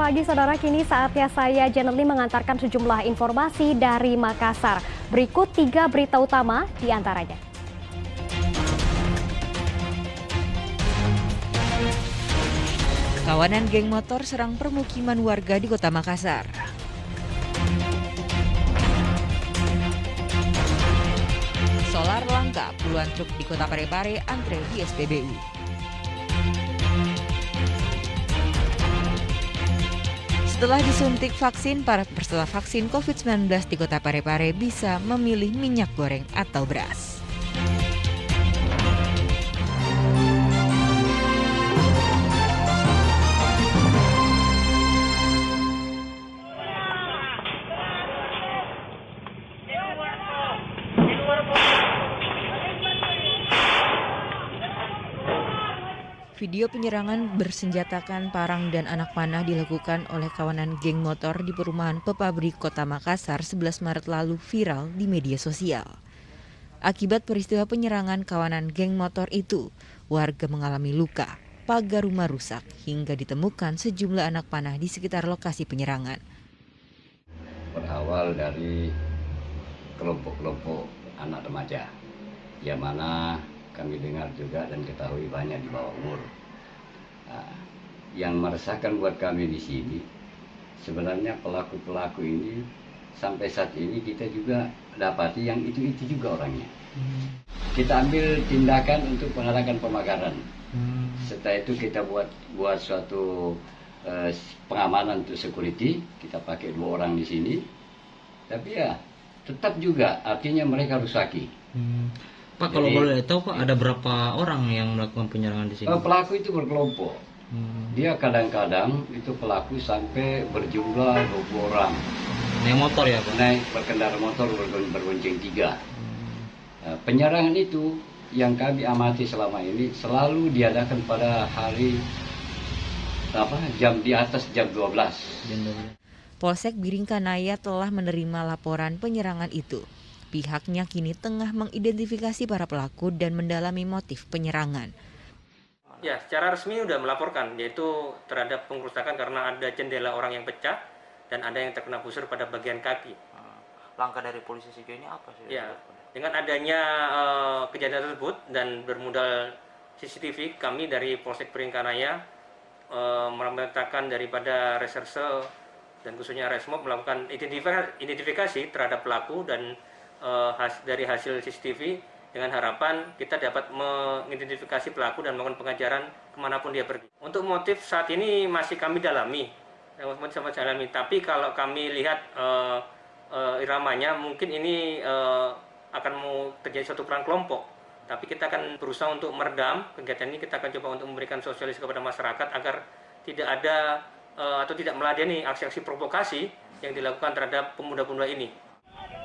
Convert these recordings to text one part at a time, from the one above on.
pagi, saudara. Kini saatnya saya Janely mengantarkan sejumlah informasi dari Makassar. Berikut 3 berita utama di antaranya. Kawanan geng motor serang permukiman warga di Kota Makassar. Solar langka, puluhan truk di Kota Parepare antre di SPBU. Setelah disuntik vaksin, para peserta vaksin COVID-19 di Kota Parepare bisa memilih minyak goreng atau beras. Video penyerangan bersenjatakan parang dan anak panah dilakukan oleh kawanan geng motor di perumahan Pepabrik Kota Makassar 11 Maret lalu viral di media sosial. Akibat peristiwa penyerangan kawanan geng motor itu, warga mengalami luka, pagar rumah rusak, hingga ditemukan sejumlah anak panah di sekitar lokasi penyerangan. Berawal dari kelompok-kelompok anak remaja, yang mana kami dengar juga dan ketahui banyak di bawah umur. Yang meresahkan buat kami di sini, sebenarnya pelaku-pelaku ini sampai saat ini kita juga dapati yang itu juga orangnya. Kita ambil tindakan untuk pengarahan pemagaran. Setelah itu kita buat suatu pengamanan untuk security. Kita pakai 2 orang di sini. Tapi ya tetap juga artinya mereka rusaki. Pak, kalau boleh tahu Pak, ada berapa orang yang melakukan penyerangan di sini? Pelaku itu berkelompok. Dia kadang-kadang itu pelaku sampai berjumlah 20 orang. Naik motor ya Pak? Naik berkendara motor berbonceng 3. Penyerangan itu yang kami amati selama ini selalu diadakan pada hari jam di atas jam 12. Polsek Biringkanaya telah menerima laporan penyerangan itu. Pihaknya kini tengah mengidentifikasi para pelaku dan mendalami motif penyerangan. Ya, secara resmi sudah melaporkan, yaitu terhadap pengrusakan karena ada jendela orang yang pecah dan ada yang terkena busur pada bagian kaki. Langkah dari polisi sejauh ini apa sih? Ya, dengan adanya kejadian tersebut dan bermodal CCTV, kami dari Polsek Biringkanaya memerintahkan daripada reserse dan khususnya Resmob melakukan identifikasi terhadap pelaku dan dari hasil CCTV dengan harapan kita dapat mengidentifikasi pelaku dan melakukan pengejaran kemanapun dia pergi. Untuk motif saat ini masih kami dalami, tapi kalau kami lihat iramanya mungkin ini akan mau terjadi suatu perang kelompok. Tapi kita akan berusaha untuk meredam kegiatan ini, kita akan coba untuk memberikan sosialisasi kepada masyarakat agar tidak ada atau tidak meladeni aksi-aksi provokasi yang dilakukan terhadap pemuda-pemuda ini.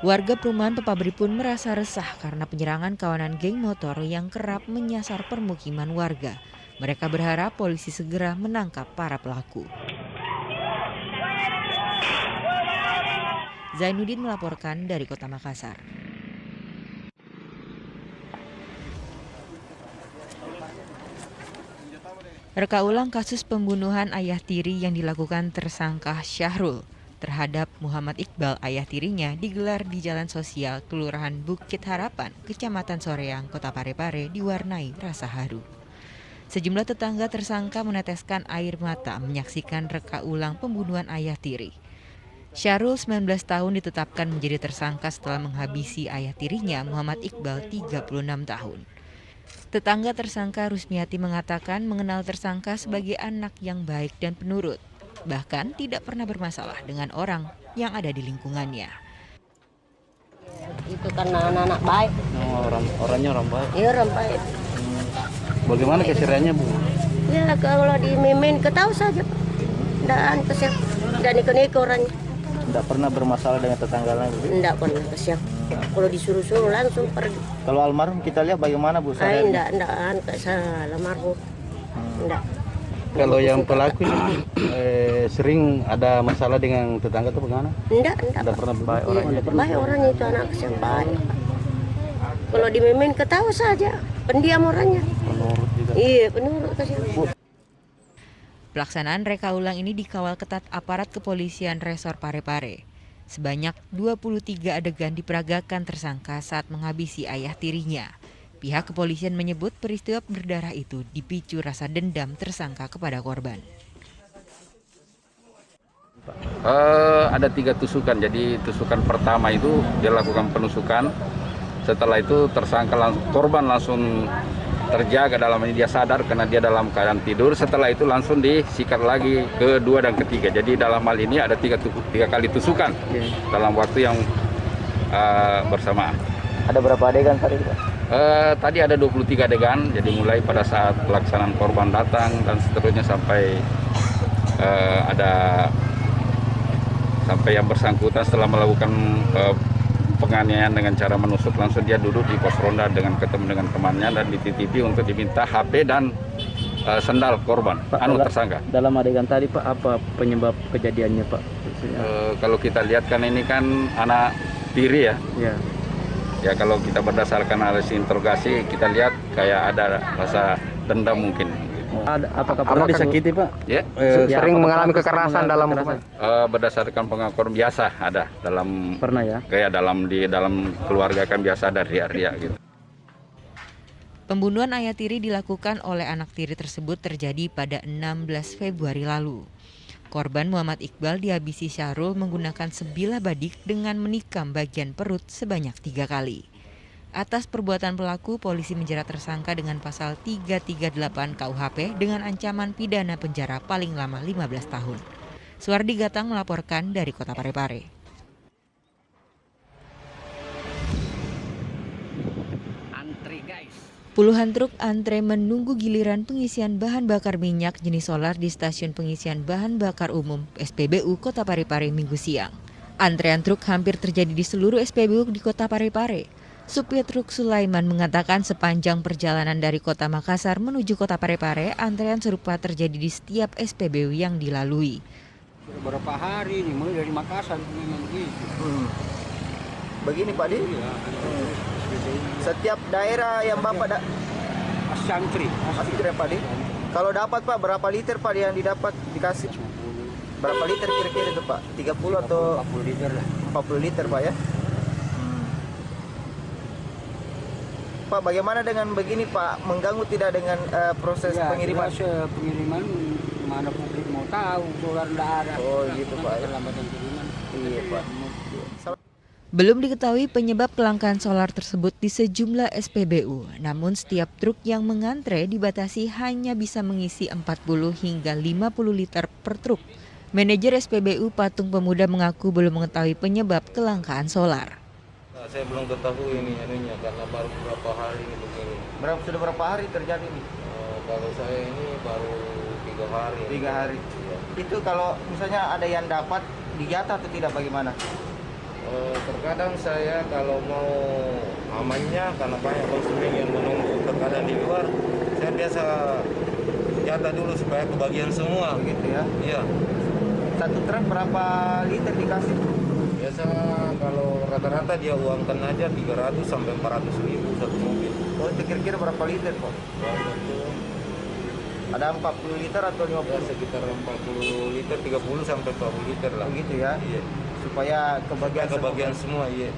Warga perumahan Pepabrik pun merasa resah karena penyerangan kawanan geng motor yang kerap menyasar permukiman warga. Mereka berharap polisi segera menangkap para pelaku. Zainuddin melaporkan dari Kota Makassar. Reka ulang kasus pembunuhan ayah tiri yang dilakukan tersangka Syahrul terhadap Muhammad Iqbal, ayah tirinya, digelar di Jalan Sosial Kelurahan Bukit Harapan, Kecamatan Soreang, Kota Parepare, diwarnai rasa haru. Sejumlah tetangga tersangka meneteskan air mata menyaksikan reka ulang pembunuhan ayah tiri. Syahrul, 19 tahun, ditetapkan menjadi tersangka setelah menghabisi ayah tirinya, Muhammad Iqbal, 36 tahun. Tetangga tersangka Rusmiati mengatakan mengenal tersangka sebagai anak yang baik dan penurut. Bahkan tidak pernah bermasalah dengan orang yang ada di lingkungannya. Itu karena anak-anak baik. Orangnya orang baik. Iya, orang baik. Bagaimana kesehariannya Bu? Ya kalau dimimin ketahu saja. Dan kesiap. Dan ikut-ikut orangnya. Tidak pernah bermasalah dengan tetangga lain Bu? Tidak pernah kesiap. Kalau disuruh-suruh langsung pergi. Kalau almarhum kita lihat bagaimana Bu? Tidak salah almarhum. Tidak. Kalau yang pelaku ini sering ada masalah dengan tetangga itu bagaimana? Tidak pernah baik orangnya. Baik orangnya itu anak yang baik. Kalau dimimin ketawa saja, pendiam orangnya. Penurut juga. Iya, penurut kasihan. Pelaksanaan reka ulang ini dikawal ketat aparat kepolisian Resor Parepare. Sebanyak 23 adegan diperagakan tersangka saat menghabisi ayah tirinya. Pihak kepolisian menyebut peristiwa berdarah itu dipicu rasa dendam tersangka kepada korban. Ada 3 tusukan, jadi tusukan pertama itu dia lakukan penusukan. Setelah itu korban langsung terjaga dalam ini, dia sadar karena dia dalam keadaan tidur. Setelah itu langsung disikat lagi kedua dan ketiga. Jadi dalam hal ini ada 3 kali tusukan dalam waktu yang bersamaan. Ada berapa adegan tadi, Pak? Tadi ada 23 adegan, jadi mulai pada saat pelaksanaan korban datang dan seterusnya sampai sampai yang bersangkutan setelah melakukan penganiayaan dengan cara menusuk, langsung dia duduk di pos ronda dengan ketemu dengan temannya dan dititipi untuk diminta HP dan sendal korban, tersangka. Dalam adegan tadi, Pak, apa penyebab kejadiannya, Pak? Kalau kita lihat kan ini kan anak tiri ya. Ya. Ya kalau kita berdasarkan analisis interogasi kita lihat kayak ada rasa dendam mungkin. Apakah pernah disakiti, Pak? Ya. Sering mengalami kekerasan dalam berdasarkan pengakuan biasa ada dalam pernah ya? Kayak dalam keluarga kan biasa ada riak-riak gitu. Pembunuhan ayah tiri dilakukan oleh anak tiri tersebut terjadi pada 16 Februari lalu. Korban Muhammad Iqbal dihabisi Syahrul menggunakan sebilah badik dengan menikam bagian perut sebanyak 3 kali. Atas perbuatan pelaku, polisi menjerat tersangka dengan pasal 338 KUHP dengan ancaman pidana penjara paling lama 15 tahun. Suwardi Gatang melaporkan dari Kota Parepare. Puluhan truk antre menunggu giliran pengisian bahan bakar minyak jenis solar di stasiun pengisian bahan bakar umum SPBU Kota Parepare Minggu siang. Antrean truk hampir terjadi di seluruh SPBU di Kota Parepare. Supir truk Sulaiman mengatakan sepanjang perjalanan dari Kota Makassar menuju Kota Parepare, antrean serupa terjadi di setiap SPBU yang dilalui. Beberapa hari ini mulai dari Makassar memang begitu. Begini Pak Di, setiap daerah yang Bapak Asantri ya Pak Di. Kalau dapat Pak, berapa liter Pak yang didapat dikasih? Berapa liter kira-kira itu Pak? 30 atau 40 liter lah. 40 liter Pak ya? Pak, bagaimana dengan begini Pak? Mengganggu tidak dengan proses pengiriman? Ya, pengiriman mana publik mau tahu, solar tidak ada. Oh gitu Pak ya? Keterlambatan kiriman. Iya Pak. Belum diketahui penyebab kelangkaan solar tersebut di sejumlah SPBU, namun setiap truk yang mengantre dibatasi hanya bisa mengisi 40 hingga 50 liter per truk. Manajer SPBU Patung Pemuda mengaku belum mengetahui penyebab kelangkaan solar. Nah, saya belum ketahui ini karena baru beberapa hari ini begini. Sudah berapa hari terjadi ini? Kalau saya ini baru 3 hari. 3 hari. Ya. Itu kalau misalnya ada yang dapat dijatah atau tidak bagaimana? Terkadang saya kalau mau amannya karena banyak konsumen yang menunggu terkadang di luar, saya biasa jatah dulu supaya kebagian semua Gitu ya? Iya. Satu truk berapa liter dikasih? Biasa kalau rata-rata dia uangkan aja 300 sampai 400 ribu satu mobil. Oh itu kira-kira berapa liter Pak? Ada 40 liter atau 50? Ya, sekitar 40 liter, 30 sampai 40 liter lah. Begitu ya? Iya. Supaya kebagian semua, iya.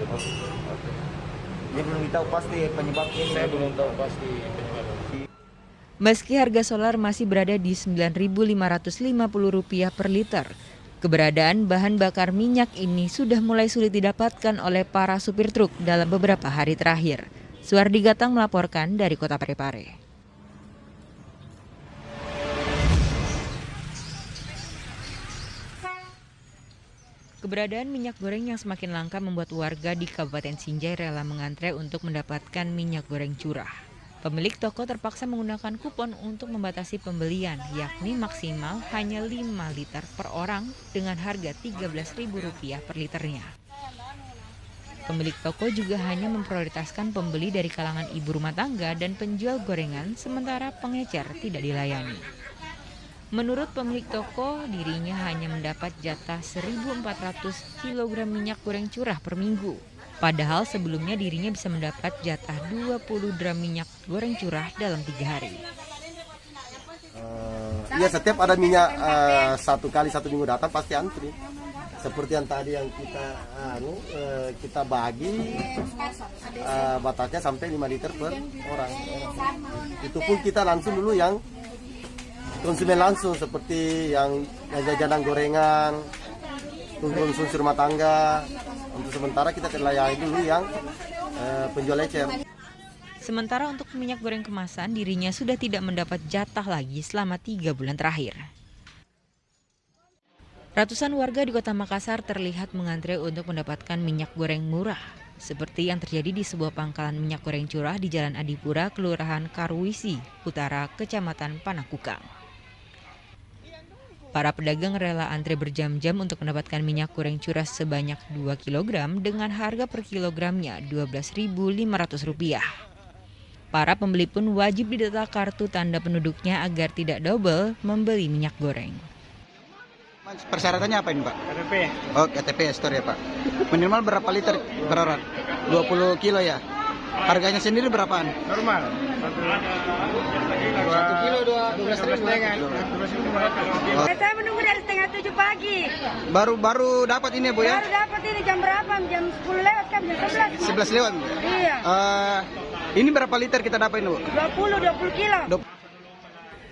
Dia belum tahu pasti penyebabnya ini. Saya belum tahu pasti penyebabnya. Meski harga solar masih berada di Rp9.550 per liter, keberadaan bahan bakar minyak ini sudah mulai sulit didapatkan oleh para supir truk dalam beberapa hari terakhir. Suwardi Gatang melaporkan dari Kota Parepare. Keberadaan minyak goreng yang semakin langka membuat warga di Kabupaten Sinjai rela mengantre untuk mendapatkan minyak goreng curah. Pemilik toko terpaksa menggunakan kupon untuk membatasi pembelian, yakni maksimal hanya 5 liter per orang dengan harga Rp13.000 per liternya. Pemilik toko juga hanya memprioritaskan pembeli dari kalangan ibu rumah tangga dan penjual gorengan, sementara pengecer tidak dilayani. Menurut pemilik toko, dirinya hanya mendapat jatah 1.400 kg minyak goreng curah per minggu. Padahal sebelumnya dirinya bisa mendapat jatah 20 gram minyak goreng curah dalam 3 hari. Iya, setiap ada minyak 1 kali 1 minggu datang pasti antri. Seperti yang tadi yang kita bagi batasnya sampai 5 liter per orang. Itu pun kita langsung dulu yang konsumen langsung, seperti yang jajanan gorengan, konsumsi rumah tangga. Untuk sementara kita terlayani dulu yang penjual ecer. Sementara untuk minyak goreng kemasan, dirinya sudah tidak mendapat jatah lagi selama 3 bulan terakhir. Ratusan warga di Kota Makassar terlihat mengantre untuk mendapatkan minyak goreng murah, seperti yang terjadi di sebuah pangkalan minyak goreng curah di Jalan Adipura, Kelurahan Karwisi, Utara, Kecamatan Panakukang. Para pedagang rela antre berjam-jam untuk mendapatkan minyak goreng curah sebanyak 2 kg dengan harga per kilogramnya Rp12.500. Para pembeli pun wajib didata kartu tanda penduduknya agar tidak double membeli minyak goreng. Persyaratannya apa ini, Pak? KTP. Oh, KTP store ya, Pak. Minimal berapa liter per orang? 20 kilo ya? Harganya sendiri berapaan? Normal. 1 kilo 12.500. Saya menunggu dari setengah 7 pagi. Baru dapat ini ya, Bu ya? Baru dapat ini jam berapa? Jam 10 lewat kan? Jam 11. 11 lewat. Iya. Ini berapa liter kita dapat ini, Bu? 20 kilo.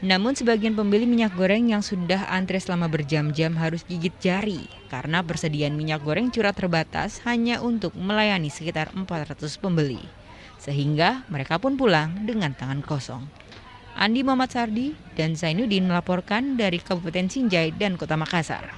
Namun sebagian pembeli minyak goreng yang sudah antre selama berjam-jam harus gigit jari karena persediaan minyak goreng curah terbatas hanya untuk melayani sekitar 400 pembeli. Sehingga mereka pun pulang dengan tangan kosong. Andi Muhammad Sardi dan Zainuddin melaporkan dari Kabupaten Sinjai dan Kota Makassar.